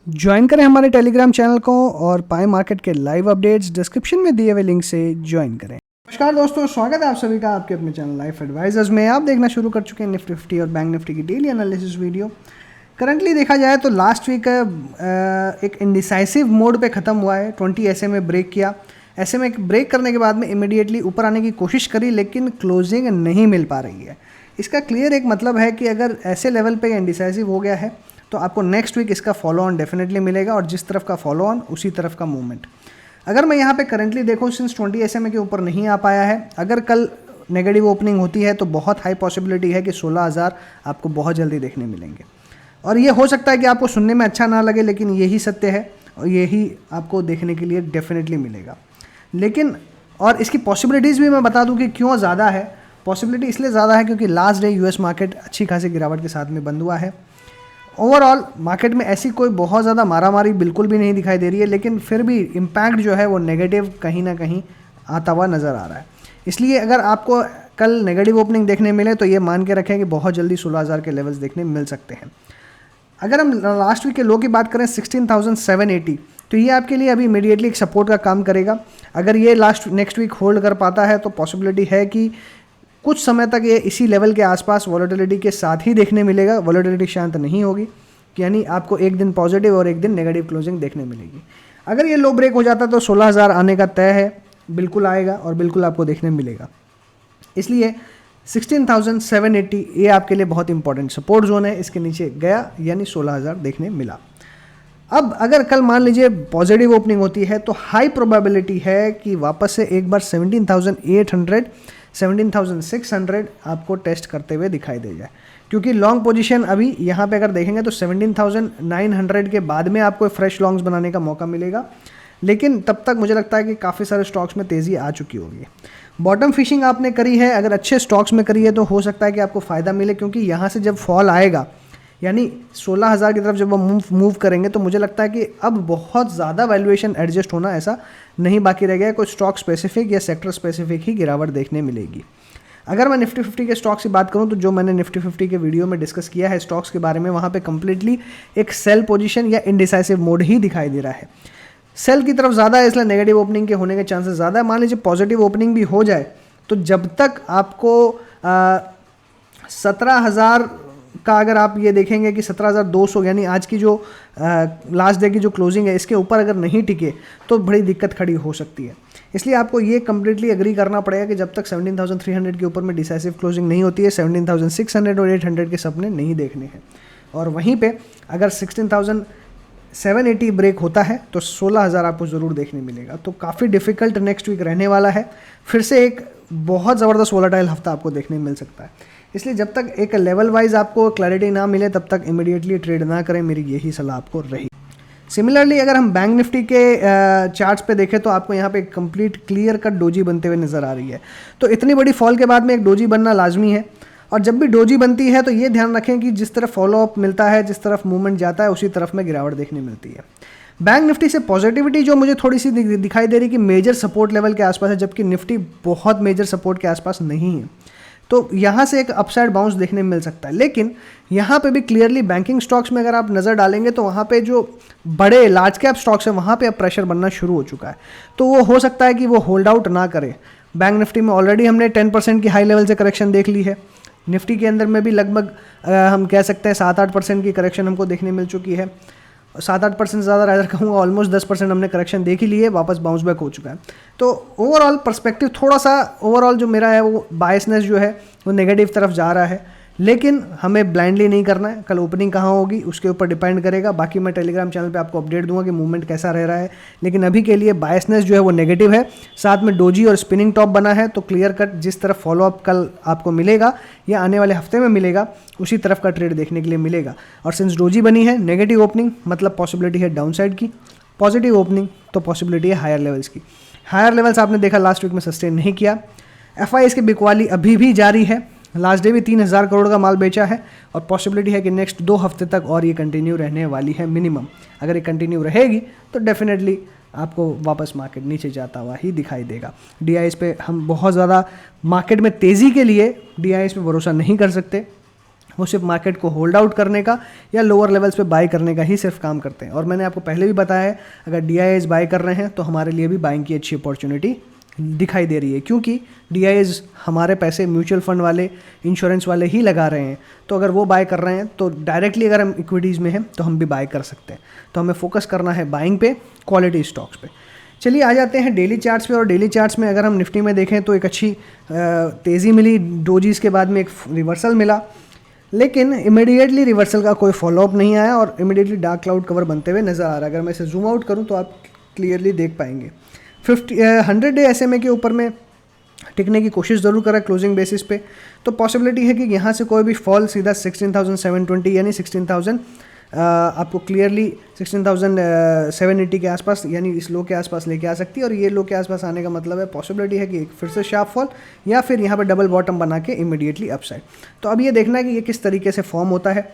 Join करें हमारे Telegram channel को और पाएं मार्केट के लाइव अपडेट्स। डिस्क्रिप्शन में दिए हुए लिंक से ज्वाइन करें। नमस्कार दोस्तों, स्वागत है आप सभी का आपके अपने चैनल लाइफ एडवाइजर्स में। आप देखना शुरू कर चुके हैं निफ्टी 50 और बैंक निफ्टी की डेली एनालिसिस वीडियो। करंटली देखा जाए तो लास्ट वीक एक इंडिसाइसिव मोड पे ख़त्म हुआ है। 20 SMA ब्रेक किया। SMA ब्रेक करने के बाद में इमीडिएटली ऊपर आने की कोशिश करी, लेकिन क्लोजिंग नहीं मिल पा रही है। इसका क्लियर एक मतलब है कि अगर ऐसे लेवल पे इंडिसाइसिव हो गया है तो आपको नेक्स्ट वीक इसका फॉलो ऑन डेफिनेटली मिलेगा, और जिस तरफ का फॉलो ऑन उसी तरफ का मूवमेंट। अगर मैं यहाँ पे करंटली देखूँ, सिंस 20 SMA के ऊपर नहीं आ पाया है। अगर कल नेगेटिव ओपनिंग होती है तो बहुत हाई पॉसिबिलिटी है कि 16,000 आपको बहुत जल्दी देखने मिलेंगे। और ये हो सकता है कि आपको सुनने में अच्छा ना लगे, लेकिन यही सत्य है और यही आपको देखने के लिए डेफिनेटली मिलेगा। लेकिन और इसकी पॉसिबिलिटीज़ भी मैं बता दूं कि क्यों ज़्यादा है। पॉसिबिलिटी इसलिए ज़्यादा है क्योंकि लास्ट डे यूएस मार्केट अच्छी खासी गिरावट के साथ में बंद हुआ है। ओवरऑल मार्केट में ऐसी कोई बहुत ज़्यादा मारामारी बिल्कुल भी नहीं दिखाई दे रही है, लेकिन फिर भी इम्पैक्ट जो है वो नेगेटिव कहीं ना कहीं आता हुआ नज़र आ रहा है। इसलिए अगर आपको कल नेगेटिव ओपनिंग देखने मिले तो ये मान के रखें कि बहुत जल्दी 16,000 के लेवल्स देखने मिल सकते हैं। अगर हम लास्ट वीक के लो की बात करें 16,780, तो ये आपके लिए अभी इमीडिएटली एक सपोर्ट का काम करेगा। अगर ये नेक्स्ट वीक होल्ड कर पाता है तो पॉसिबिलिटी है कि कुछ समय तक ये इसी लेवल के आसपास वॉलेटिलिटी के साथ ही देखने मिलेगा। वॉलेटिलिटी शांत नहीं होगी, यानी आपको एक दिन पॉजिटिव और एक दिन नेगेटिव क्लोजिंग देखने मिलेगी। अगर ये लो ब्रेक हो जाता तो 16,000 आने का तय है, बिल्कुल आएगा और बिल्कुल आपको देखने मिलेगा। इसलिए 16,780 ये आपके लिए बहुत इंपॉर्टेंट सपोर्ट जोन है। इसके नीचे गया यानी 16,000 देखने मिला। अब अगर कल मान लीजिए पॉजिटिव ओपनिंग होती है तो हाई प्रोबेबिलिटी है कि वापस से एक बार 17,800 17,600 आपको टेस्ट करते हुए दिखाई दे जाए, क्योंकि लॉन्ग पोजीशन अभी यहाँ पे अगर देखेंगे तो 17,900 के बाद में आपको फ्रेश लॉन्ग्स बनाने का मौका मिलेगा। लेकिन तब तक मुझे लगता है कि काफ़ी सारे स्टॉक्स में तेज़ी आ चुकी होगी। बॉटम फिशिंग आपने करी है, अगर अच्छे स्टॉक्स में करी है तो हो सकता है कि आपको फ़ायदा मिले, क्योंकि यहाँ से जब फॉल आएगा यानी 16,000 की तरफ जब वो मूव करेंगे तो मुझे लगता है कि अब बहुत ज़्यादा वैल्यूएशन एडजस्ट होना ऐसा नहीं बाकी रह गया है। कोई स्टॉक स्पेसिफिक या सेक्टर स्पेसिफिक ही गिरावट देखने मिलेगी। अगर मैं निफ्टी 50 के स्टॉक्स की बात करूं तो जो मैंने निफ्टी 50 के वीडियो में डिस्कस किया है स्टॉक्स के बारे में, वहाँ पे कम्प्लीटली एक सेल पोजीशन या इनडिसाइसिव मोड ही दिखाई दे रहा है। सेल की तरफ ज़्यादा है, इसलिए नेगेटिव ओपनिंग के होने के चांसेस ज़्यादा है। मान लीजिए पॉजिटिव ओपनिंग भी हो जाए तो जब तक आपको 17,000 का अगर आप ये देखेंगे कि 17,200 यानी आज की जो लास्ट डे की जो क्लोजिंग है इसके ऊपर अगर नहीं टिके तो बड़ी दिक्कत खड़ी हो सकती है। इसलिए आपको ये कम्प्लीटली एग्री करना पड़ेगा कि जब तक 17,300 के ऊपर में डिसाइसिव क्लोजिंग नहीं होती है, 17,600 और 800 के सपने नहीं देखने हैं। और वहीं पे अगर 16,780 ब्रेक होता है तो 16,000 आपको ज़रूर देखने मिलेगा। तो काफ़ी डिफिकल्ट नेक्स्ट वीक रहने वाला है। फिर से एक बहुत ज़बरदस्त वोलेटाइल हफ्ता आपको देखने मिल सकता है। इसलिए जब तक एक लेवल वाइज आपको क्लैरिटी ना मिले तब तक इमीडिएटली ट्रेड ना करें, मेरी यही सलाह आपको रही। सिमिलरली अगर हम बैंक निफ्टी के चार्ट्स पे देखें तो आपको यहाँ पे कंप्लीट क्लियर कट डोजी बनते हुए नज़र आ रही है। तो इतनी बड़ी फॉल के बाद में एक डोजी बनना लाजमी है, और जब भी डोजी बनती है तो ये ध्यान रखें कि जिस तरफ फॉलोअप मिलता है, जिस तरफ मूवमेंट जाता है, उसी तरफ में गिरावट देखने मिलती है। बैंक निफ्टी से पॉजिटिविटी जो मुझे थोड़ी सी दिखाई दे रही कि मेजर सपोर्ट लेवल के आसपास है, जबकि निफ्टी बहुत मेजर सपोर्ट के आसपास नहीं है। तो यहाँ से एक अपसाइड बाउंस देखने में मिल सकता है। लेकिन यहाँ पे भी क्लियरली बैंकिंग स्टॉक्स में अगर आप नज़र डालेंगे तो वहाँ पे जो बड़े लार्ज कैप स्टॉक्स हैं वहाँ पे अब प्रेशर बनना शुरू हो चुका है। तो वो हो सकता है कि वो होल्ड आउट ना करे। बैंक निफ्टी में ऑलरेडी हमने 10% की हाई लेवल से करेक्शन देख ली है। निफ्टी के अंदर में भी लगभग हम कह सकते हैं 7-8% की करेक्शन हमको देखने मिल चुकी है। 7-8% ज़्यादा राइजर कहूँगा, ऑलमोस्ट 10% हमने करेक्शन देख ही ली है, वापस बाउंस बैक हो चुका है। तो ओवरऑल पर्सपेक्टिव थोड़ा सा ओवरऑल जो मेरा है वो बायसनेस जो है वो नेगेटिव तरफ जा रहा है। लेकिन हमें ब्लाइंडली नहीं करना है। कल ओपनिंग कहाँ होगी उसके ऊपर डिपेंड करेगा। बाकी मैं टेलीग्राम चैनल पे आपको अपडेट दूंगा कि मूवमेंट कैसा रह रहा है। लेकिन अभी के लिए बायसनेस जो है वो नेगेटिव है, साथ में डोजी और स्पिनिंग टॉप बना है। तो क्लियर कट जिस तरफ फॉलोअप कल आपको मिलेगा या आने वाले हफ्ते में मिलेगा, उसी तरफ का ट्रेड देखने के लिए मिलेगा। और सिंस डोजी बनी है, नेगेटिव ओपनिंग मतलब पॉसिबिलिटी है डाउनसाइड की, पॉजिटिव ओपनिंग तो पॉसिबिलिटी है हायर लेवल्स की। हायर लेवल्स आपने देखा लास्ट वीक में सस्टेन नहीं किया। FIs की बिकवाली अभी भी जारी है। लास्ट डे भी 3,000 करोड़ का माल बेचा है, और पॉसिबिलिटी है कि नेक्स्ट 2 हफ्ते तक और ये कंटिन्यू रहने वाली है मिनिमम। अगर ये कंटिन्यू रहेगी तो डेफिनेटली आपको वापस मार्केट नीचे जाता हुआ ही दिखाई देगा। DIs पे हम बहुत ज़्यादा मार्केट में तेज़ी के लिए DIs पे भरोसा नहीं कर सकते। वो सिर्फ मार्केट को होल्ड आउट करने का या लोअर लेवल्स पे बाई करने का ही सिर्फ काम करते हैं। और मैंने आपको पहले भी बताया है, अगर DIIs बाई कर रहे हैं तो हमारे लिए भी बाइंग की अच्छी अपॉर्चुनिटी दिखाई दे रही है, क्योंकि DIIs हमारे पैसे म्यूचुअल फंड वाले, इंश्योरेंस वाले ही लगा रहे हैं। तो अगर वो बाय कर रहे हैं तो डायरेक्टली अगर हम इक्विटीज़ में हैं तो हम भी बाय कर सकते हैं। तो हमें फोकस करना है बाइंग पे, क्वालिटी स्टॉक्स पे। चलिए आ जाते हैं डेली चार्ट्स पे। और डेली चार्ट्स में अगर हम निफ्टी में देखें तो एक अच्छी तेज़ी मिली, डोजीज़ के बाद में एक रिवर्सल मिला, लेकिन इमीडिएटली रिवर्सल का कोई फॉलोअप नहीं आया और इमीडिएटली डार्क क्लाउड कवर बनते हुए नज़र आ रहा है। अगर मैं इसे जूम आउट करूं तो आप क्लियरली देख पाएंगे 100 डे SMA के ऊपर में टिकने की कोशिश ज़रूर करा क्लोजिंग बेसिस पे। तो पॉसिबिलिटी है कि यहाँ से कोई भी फॉल सीधा 16,720 यानी 16,000 आपको क्लियरली 16,780 के आसपास यानी इस लो के आसपास लेके आ सकती है। और ये लो के आसपास आने का मतलब है पॉसिबिलिटी है कि फिर से शार्प फॉल या फिर यहाँ पे डबल बॉटम बना के इमीडिएटली अपसाइड। तो अब ये देखना है कि ये किस तरीके से फॉर्म होता है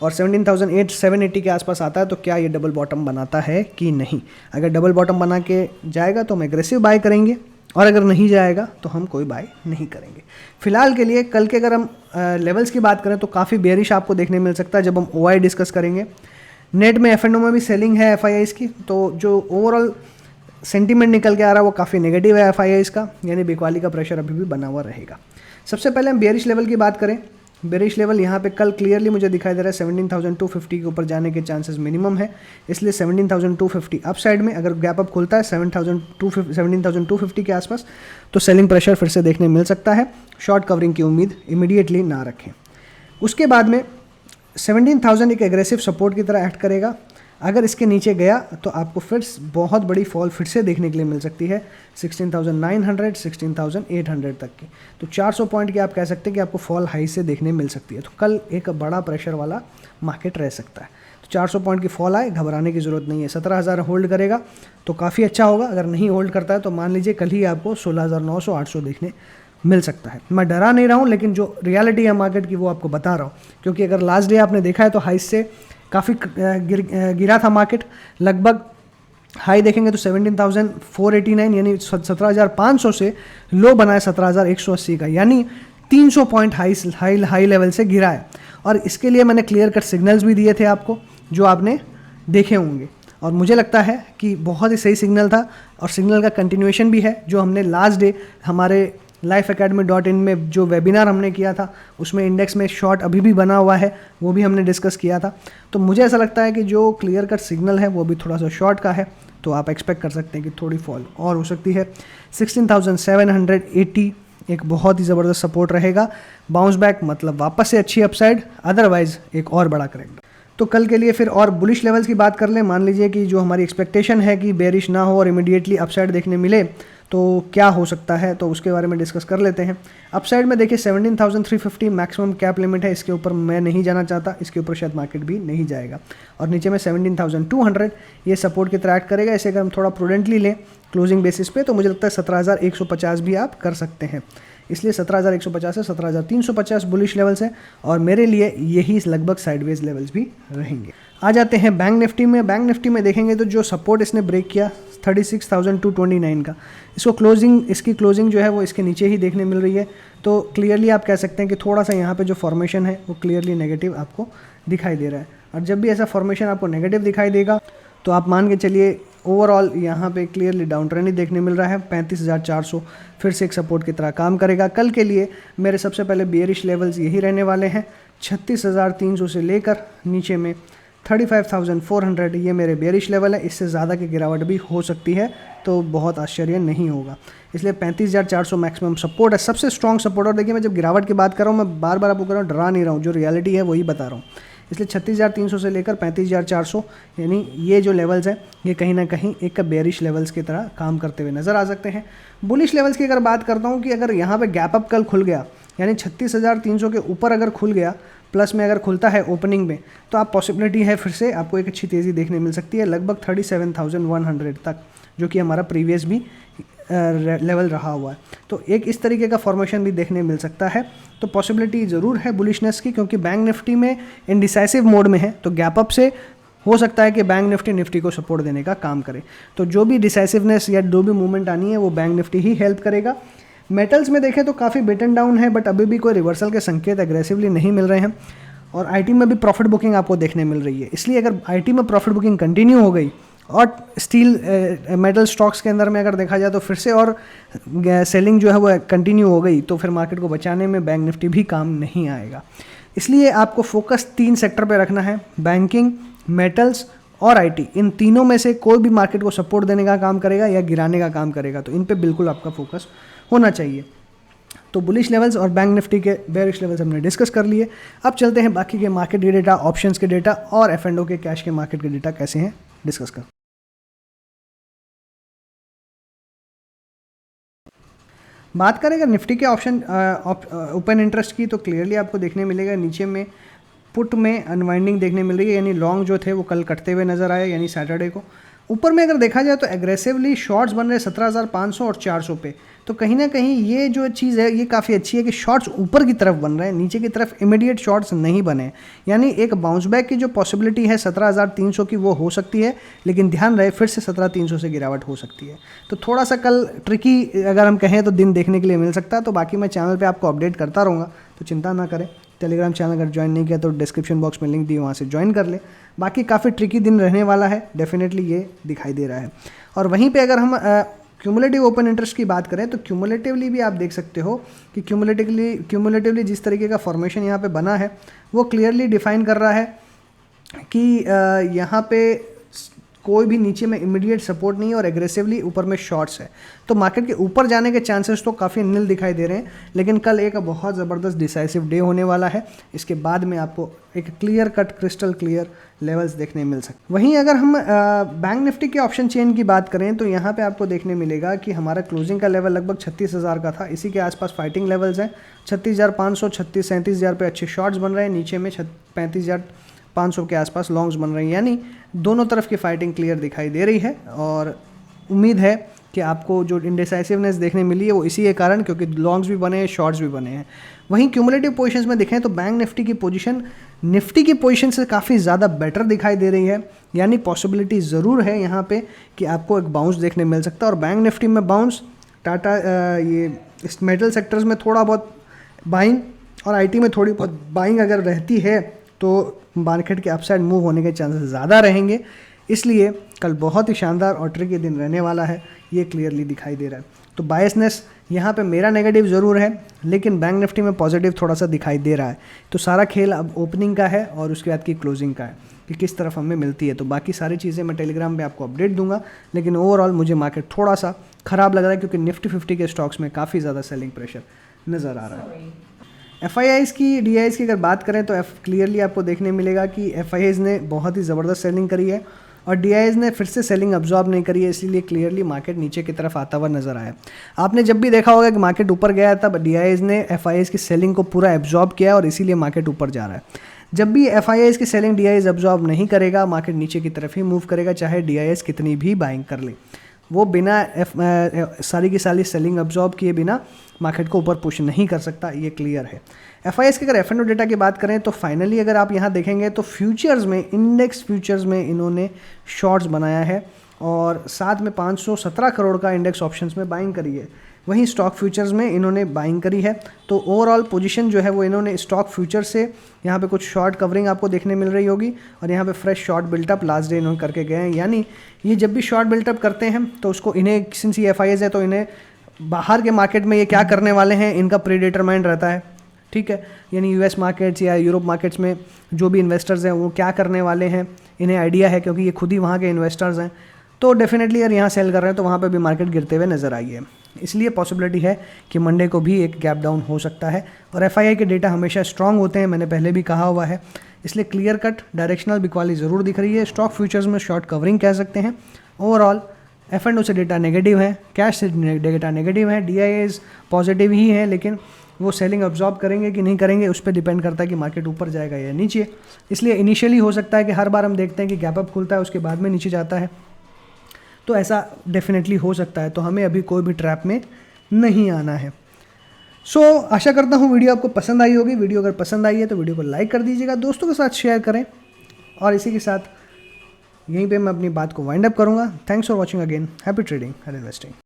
और 17,780 के आसपास आता है तो क्या ये डबल बॉटम बनाता है कि नहीं। अगर डबल बॉटम बना के जाएगा तो हम एग्रेसिव बाय करेंगे और अगर नहीं जाएगा तो हम कोई बाय नहीं करेंगे। फिलहाल के लिए कल के अगर हम लेवल्स की बात करें तो काफ़ी बेयरिश आपको देखने मिल सकता है जब हम OI डिस्कस करेंगे। नेट में F&O में भी सेलिंग है FIIs की, तो जो ओवरऑल सेंटीमेंट निकल के आ रहा है वो काफ़ी नेगेटिव है FIIs का, यानी बिकवाली का प्रेशर अभी भी बना हुआ रहेगा। सबसे पहले हम बेयरिश लेवल की बात करें। बेरिश लेवल यहाँ पे कल क्लियरली मुझे दिखाई दे रहा है 17,250 के ऊपर जाने के चांसेस मिनिमम है, इसलिए 17,250 अप साइड में अगर गैप अप खुलता है 17,250 के आसपास तो सेलिंग प्रेशर फिर से देखने मिल सकता है। शॉर्ट कवरिंग की उम्मीद इमीडिएटली ना रखें। उसके बाद में 17,000 एक एग्रेसिव सपोर्ट की तरह एक्ट करेगा। अगर इसके नीचे गया तो आपको फिर बहुत बड़ी फॉल फिर से देखने के लिए मिल सकती है 16,900 16,800 तक की। तो 400 पॉइंट की आप कह सकते हैं कि आपको फॉल हाई से देखने मिल सकती है। तो कल एक बड़ा प्रेशर वाला मार्केट रह सकता है। तो 400 पॉइंट की फॉल आए, घबराने की ज़रूरत नहीं है। 17,000 होल्ड करेगा तो काफ़ी अच्छा होगा। अगर नहीं होल्ड करता है तो मान लीजिए कल ही आपको 16,900 800 देखने मिल सकता है। मैं डरा नहीं रहा हूँ, लेकिन जो रियलिटी है मार्केट की वो आपको बता रहा हूँ, क्योंकि अगर लास्ट डे आपने देखा है तो हाई से काफ़ी गिरा था मार्केट। लगभग हाई देखेंगे तो 17,489 यानी 17,500 से लो बनाए 17,180 का, यानी 300 पॉइंट हाई लेवल से गिरा है। और इसके लिए मैंने क्लियर कट सिग्नल्स भी दिए थे आपको, जो आपने देखे होंगे, और मुझे लगता है कि बहुत ही सही सिग्नल था और सिग्नल का कंटिन्यूएशन भी है। जो हमने लास्ट डे हमारे lifeacademy.in में जो वेबिनार हमने किया था उसमें इंडेक्स में शॉर्ट अभी भी बना हुआ है, वो भी हमने डिस्कस किया था। तो मुझे ऐसा लगता है कि जो क्लियर कट सिग्नल है वो भी थोड़ा सा शॉर्ट का है, तो आप एक्सपेक्ट कर सकते हैं कि थोड़ी फॉल और हो सकती है। 16,780 एक बहुत ही ज़बरदस्त सपोर्ट रहेगा। बाउंस बैक मतलब वापस से अच्छी अपसाइड, अदरवाइज एक और बड़ा करेक्ट। तो कल के लिए फिर और बुलिश लेवल्स की बात कर लें। मान लीजिए कि जो हमारी एक्सपेक्टेशन है कि बेरिश ना हो और इमीडिएटली अपसाइड देखने मिले तो क्या हो सकता है, तो उसके बारे में डिस्कस कर लेते हैं। अपसाइड में देखिए 17,350 मैक्सिमम कैप लिमिट है, इसके ऊपर मैं नहीं जाना चाहता, इसके ऊपर शायद मार्केट भी नहीं जाएगा। और नीचे में 17,200 ये सपोर्ट की तरह एक्ट करेगा। इसे अगर हम थोड़ा प्रूडेंटली लें क्लोजिंग बेसिस पे तो मुझे लगता है 17,150 भी आप कर सकते हैं। इसलिए 17,150 से 17,350 बुलिश लेवल्स हैं और मेरे लिए यही लगभग साइडवेज लेवल्स भी रहेंगे। आ जाते हैं बैंक निफ्टी में। बैंक निफ्टी में देखेंगे तो जो सपोर्ट इसने ब्रेक किया 36,229 का, इसकी क्लोजिंग जो है वो इसके नीचे ही देखने मिल रही है। तो क्लियरली आप कह सकते हैं कि थोड़ा सा यहाँ पे जो फॉर्मेशन है वो क्लियरली नेगेटिव आपको दिखाई दे रहा है। और जब भी ऐसा फॉर्मेशन आपको नेगेटिव दिखाई देगा तो आप मान के चलिए ओवरऑल यहाँ पे क्लियरली डाउन ट्रेंड ही देखने मिल रहा है। 35,400 फिर से एक सपोर्ट की तरह काम करेगा। कल के लिए मेरे सबसे पहले बेयरिश लेवल्स यही रहने वाले हैं। 36,300 से लेकर नीचे में 35,400 ये मेरे बेयरिश लेवल है। इससे ज़्यादा की गिरावट भी हो सकती है तो बहुत आश्चर्य नहीं होगा। इसलिए 35,400 मैक्सिमम सपोर्ट है, सबसे स्ट्रॉन्ग सपोर्ट। और देखिए मैं जब गिरावट की बात कर रहा हूँ मैं बार बार आपको कर रहा हूँ, डरा नहीं रहा हूँ, जो रियलिटी है वही बता रहा हूँ। इसलिए 36,300 से लेकर 35,400 यानी ये जो लेवल्स हैं ये कहीं ना कहीं एक बेयरिश लेवल्स की तरह काम करते हुए नज़र आ सकते हैं। बुलिश लेवल्स की अगर बात करता हूँ कि अगर यहाँ पे गैप अप कल खुल गया यानी 36,300 के ऊपर अगर खुल गया, प्लस में अगर खुलता है ओपनिंग में, तो आप पॉसिबिलिटी है फिर से आपको एक अच्छी तेज़ी देखने मिल सकती है लगभग 37,100 तक, जो कि हमारा प्रीवियस भी लेवल रहा हुआ है। तो एक इस तरीके का फॉर्मेशन भी देखने मिल सकता है। तो पॉसिबिलिटी ज़रूर है बुलिशनेस की, क्योंकि बैंक निफ्टी में इनडिसाइसिव मोड में है। तो गैप अप से हो सकता है कि बैंक निफ्टी को सपोर्ट देने का काम करे। तो जो भी डिसाइसिवनेस या जो भी मूवमेंट आनी है वो बैंक निफ्टी ही हेल्प करेगा। मेटल्स में देखें तो काफ़ी बेटन डाउन है, बट अभी भी कोई रिवर्सल के संकेत एग्रेसिवली नहीं मिल रहे हैं। और आईटी में भी प्रॉफिट बुकिंग आपको देखने मिल रही है। इसलिए अगर आईटी में प्रॉफिट बुकिंग कंटिन्यू हो गई और स्टील मेटल स्टॉक्स के अंदर में अगर देखा जाए तो फिर से और सेलिंग जो है वो कंटिन्यू हो गई, तो फिर मार्केट को बचाने में बैंक निफ्टी भी काम नहीं आएगा। इसलिए आपको फोकस 3 सेक्टर पे रखना है, बैंकिंग, मेटल्स और आईटी। इन तीनों में से कोई भी मार्केट को सपोर्ट देने का काम करेगा या गिराने का काम करेगा, तो इन पे बिल्कुल आपका फोकस होना चाहिए। तो बुलिश लेवल्स और बैंक निफ्टी के बेरिश लेवल्स हमने डिस्कस कर लिए। अब चलते हैं बाकी के मार्केट के डेटा, ऑप्शंस के डेटा और एफ&ओ के कैश के मार्केट के डेटा कैसे हैं डिस्कस कर। बात करें अगर निफ्टी के ऑप्शन ओपन इंटरेस्ट की, तो क्लियरली आपको देखने मिलेगा नीचे में पुट में अनवाइंडिंग देखने मिल रही है, यानी लॉन्ग जो थे वो कल कटते हुए नजर आए, यानी सैटरडे को। ऊपर में अगर देखा जाए तो एग्रेसिवली शॉर्ट्स बन रहे 17,500 और 400 पे, तो कहीं ना कहीं ये जो चीज़ है ये काफ़ी अच्छी है कि शॉर्ट्स ऊपर की तरफ बन रहे हैं, नीचे की तरफ इमीडिएट शॉर्ट्स नहीं बने। यानी एक बाउंस बैक की जो पॉसिबिलिटी है 17,300 की वो हो सकती है, लेकिन ध्यान रहे फिर से 17,300 से गिरावट हो सकती है। तो थोड़ा सा कल ट्रिकी अगर हम कहें तो दिन देखने के लिए मिल सकता है। तो बाकी मैं चैनल पर आपको अपडेट करता रहूँगा, तो चिंता ना करें। टेलीग्राम चैनल अगर ज्वाइन नहीं किया तो डिस्क्रिप्शन बॉक्स में लिंक दी, वहाँ से ज्वाइन कर ले। बाकी काफ़ी ट्रिकी दिन रहने वाला है, डेफिनेटली ये दिखाई दे रहा है। और वहीं पे अगर हम क्यूमुलेटिव ओपन इंटरेस्ट की बात करें तो क्यूमुलेटिवली भी आप देख सकते हो कि क्यूमुलेटिवली जिस तरीके का फॉर्मेशन यहाँ पे बना है वो क्लियरली डिफाइन कर रहा है कि यहाँ पे कोई भी नीचे में इमीडिएट सपोर्ट नहीं है और एग्रेसिवली ऊपर में शॉर्ट्स है। तो मार्केट के ऊपर जाने के चांसेस तो काफ़ी नील दिखाई दे रहे हैं, लेकिन कल एक बहुत ज़बरदस्त डिसाइसिव डे होने वाला है। इसके बाद में आपको एक clear cut crystal clear levels देखने मिल सकते। वहीं अगर हम बैंक निफ्टी के ऑप्शन चेन की बात करें तो यहाँ पे आपको देखने मिलेगा कि हमारा क्लोजिंग का लेवल लगभग 36,000 का था। इसी के आसपास फाइटिंग लेवल्स हैं, 36,500, 37,000 पे अच्छे शॉर्ट्स बन रहे हैं, नीचे में 35,500 के आसपास लॉन्ग्स बन रहे हैं, यानी दोनों तरफ की फाइटिंग क्लियर दिखाई दे रही है। और उम्मीद है कि आपको जो इंडिसाइसिवनेस देखने मिली है वो इसी के कारण, क्योंकि लॉन्ग्स भी बने हैं, शॉर्ट्स भी बने हैं। वहीं क्यूमुलेटिव पोजीशंस में देखें तो बैंक निफ्टी की पोजीशन निफ्टी की पोजीशन से काफ़ी ज़्यादा बेटर दिखाई दे रही है, यानी पॉसिबिलिटी ज़रूर है यहाँ पे कि आपको एक बाउंस देखने मिल सकता है। और बैंक निफ्टी में बाउंस, टाटा ये इस मेटल सेक्टर्स में थोड़ा बहुत बाइंग और आईटी में थोड़ी बहुत बाइंग अगर रहती है तो मार्केट के अपसाइड मूव होने के चांसेस ज़्यादा रहेंगे। इसलिए कल बहुत ही शानदार और ट्रिकी दिन रहने वाला है, ये क्लियरली दिखाई दे रहा है। तो बायसनेस यहाँ पे मेरा नेगेटिव ज़रूर है, लेकिन बैंक निफ्टी में पॉजिटिव थोड़ा सा दिखाई दे रहा है। तो सारा खेल अब ओपनिंग का है और उसके बाद की क्लोजिंग का है कि किस तरफ हमें मिलती है। तो बाकी सारी चीज़ें मैं टेलीग्राम पे आपको अपडेट दूंगा, लेकिन ओवरऑल मुझे मार्केट थोड़ा सा ख़राब लग रहा है क्योंकि निफ्टी 50 के स्टॉक्स में काफ़ी ज़्यादा सेलिंग प्रेशर नज़र आ रहा है। FIIs की DIs की अगर बात करें तो क्लियरली आपको देखने मिलेगा कि FIIs ने बहुत ही ज़बरदस्त सेलिंग करी है और DIs ने फिर से सेलिंग अब्जॉर्ब नहीं करी है, इसीलिए क्लियरली मार्केट नीचे की तरफ आता हुआ नजर आया। आपने जब भी देखा होगा कि मार्केट ऊपर गया तब DIs ने FIIs की सेलिंग को पूरा एब्जॉर्ब किया और इसीलिए मार्केट ऊपर जा रहा है। जब भी FIIs की सेलिंग DIs अब्जॉर्ब नहीं करेगा, मार्केट नीचे की तरफ ही मूव करेगा, चाहे DIs कितनी भी बाइंग कर ले। वो बिना सारी की सारी सेलिंग अब्जॉर्ब किए बिना मार्केट को ऊपर पुश नहीं कर सकता, ये क्लियर है। FIIs के अगर F&O डेटा की बात करें तो फाइनली अगर आप यहाँ देखेंगे तो फ्यूचर्स में, इंडेक्स फ्यूचर्स में इन्होंने शॉर्ट्स बनाया है और साथ में 517 करोड़ का इंडेक्स ऑप्शंस में बाइंग करी है। वहीं स्टॉक फ्यूचर्स में इन्होंने बाइंग करी है। तो ओवरऑल पोजीशन जो है वो इन्होंने स्टॉक फ्यूचर से यहाँ पे कुछ शॉर्ट कवरिंग आपको देखने मिल रही होगी और यहाँ पे fresh short built up last day इन्होंने करके गए हैं। यानी ये जब भी शॉर्ट बिल्टअप करते हैं तो उसको इन्हें, सिंस ये FIIs है तो इन्हें बाहर के मार्केट में ये क्या करने वाले हैं इनका प्रीडिटरमाइंड रहता है, ठीक है। यानी US मार्केट्स या यूरोप मार्केट्स में जो भी इन्वेस्टर्स हैं वो क्या करने वाले हैं इन्हें आइडिया है, क्योंकि ये खुद ही वहाँ के इन्वेस्टर्स हैं। तो डेफिनेटली अगर यहाँ सेल कर रहे हैं तो वहाँ पे भी मार्केट गिरते हुए नज़र आई है। इसलिए पॉसिबिलिटी है कि मंडे को भी एक गैप डाउन हो सकता है। और FII के डेटा हमेशा स्ट्रांग होते हैं, मैंने पहले भी कहा हुआ है, इसलिए क्लियर कट डायरेक्शनल बिकवाली ज़रूर दिख रही है। स्टॉक फ्यूचर्स में शॉर्ट कवरिंग कह सकते हैं। ओवरऑल F&O से डेटा नेगेटिव है, कैश से डेटा नेगेटिव है, DIs पॉजिटिव ही है, लेकिन वो सेलिंग अब्जॉर्ब करेंगे कि नहीं करेंगे उस पर डिपेंड करता है कि मार्केट ऊपर जाएगा या नीचे। इसलिए इनिशियली हो सकता है कि हर बार हम देखते हैं कि गैप अप खुलता है उसके बाद में नीचे जाता है, तो ऐसा डेफिनेटली हो सकता है। तो हमें अभी कोई भी ट्रैप में नहीं आना है। आशा करता हूँ वीडियो आपको पसंद आई होगी। वीडियो अगर पसंद आई है तो वीडियो को लाइक कर दीजिएगा, दोस्तों के साथ शेयर करें। और इसी के साथ यहीं पे मैं अपनी बात को वाइंड अप करूँगा। Thanks for watching again. Happy trading, happy investing.